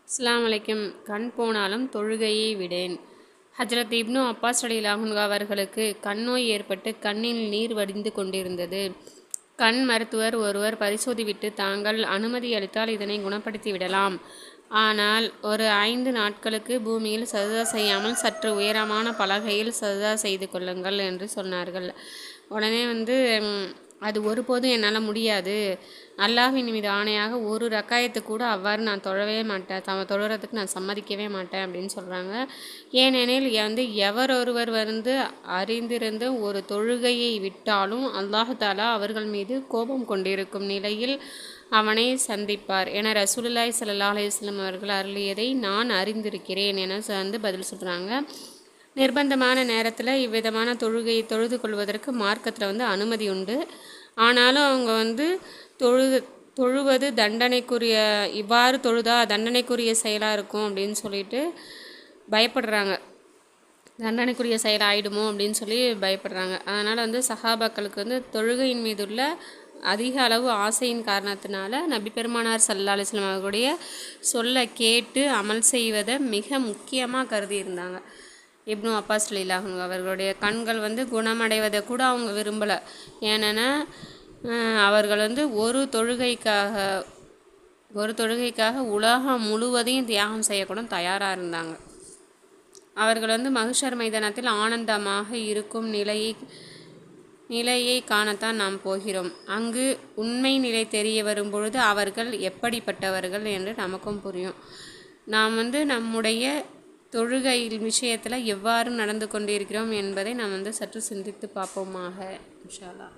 அஸ்ஸலாமு அலைக்கும். கண் போனாலும் தொழுகையை விடேன். ஹஜ்ரத் இப்னு அப்பாஸ் ரலியல்லாஹு அன்ஹு அவர்களுக்கு கண் நோய் ஏற்பட்டு கண்ணில் நீர் வடிந்து கொண்டிருந்தது. கண் மருத்துவர் ஒருவர் பரிசோதிவிட்டு தாங்கள் அனுமதி அளித்தால் இதனை குணப்படுத்தி விடலாம். ஆனால் ஒரு 5 நாட்களுக்கு பூமியில் சஜ்தா செய்யாமல் சற்று உயரமான பலகையில் சஜ்தா செய்து கொள்ளுங்கள் என்று சொன்னார்கள். உடனே அது ஒருபோதும் என்னால் முடியாது, அல்லாஹ்வின் மீது ஆணையாக ஒரு ரக்காயத்து கூட அவ்வாறு நான் தொழவே மாட்டேன், தொழுறதுக்கு நான் சம்மதிக்கவே மாட்டேன் அப்படின்னு சொல்கிறாங்க. ஏனெனில் எவரொருவர் அறிந்திருந்து ஒரு தொழுகையை விட்டாலும் அல்லாஹ் தாலா அவர்கள் மீது கோபம் கொண்டிருக்கும் நிலையில் அவனை சந்திப்பார் என ரசூலுல்லாஹி ஸல்லல்லாஹு அலைஹி வஸல்லம் அவர்கள் அருளியதை நான் அறிந்திருக்கிறேன் என பதில் சொல்கிறாங்க. நிர்பந்தமான நேரத்தில் இவ்விதமான தொழுகையை தொழுது கொள்வதற்கு மார்க்கத்தில் அனுமதி உண்டு. ஆனாலும் அவங்க தொழுவது தண்டனைக்குரிய, இவ்வாறு தொழுதா தண்டனைக்குரிய செயலாக இருக்கும் அப்படின்னு சொல்லிட்டு பயப்படுறாங்க. தண்டனைக்குரிய செயலாகிடுமோ அப்படின்னு சொல்லி பயப்படுறாங்க. அதனால் சஹாபாக்களுக்கு தொழுகையின் மீதுள்ள அதிக அளவு ஆசையின் காரணத்தினால நபி பெருமானார் ஸல்லல்லாஹு அலைஹி வஸல்லம் அவர்களுடைய சொல்ல கேட்டு அமல் செய்வதை மிக முக்கியமாக கருதி இருந்தாங்க. இப்னு அப்பாஸ் ரலியல்லாஹு அன்ஹு அவர்களுடைய கண்கள் குணமடைவதை கூட அவங்க விரும்பலை. ஏன்னா அவர்கள் ஒரு தொழுகைக்காக உலகம் முழுவதையும் தியாகம் செய்யக்கூட தயாராக இருந்தாங்க. அவர்கள் மஹ்ஷர் மைதானத்தில் ஆனந்தமாக இருக்கும் நிலையை காணத்தான் நாம் போகிறோம். அங்கு உண்மை நிலை தெரிய வரும் பொழுது அவர்கள் எப்படிப்பட்டவர்கள் என்று நமக்கும் புரியும். நாம் நம்முடைய தொழுகை விஷயத்தில் எவ்வாறு நடந்து கொண்டிருக்கிறோம் என்பதை நாம் சற்று சிந்தித்து பார்ப்போமாக. இன்ஷா அல்லாஹ்.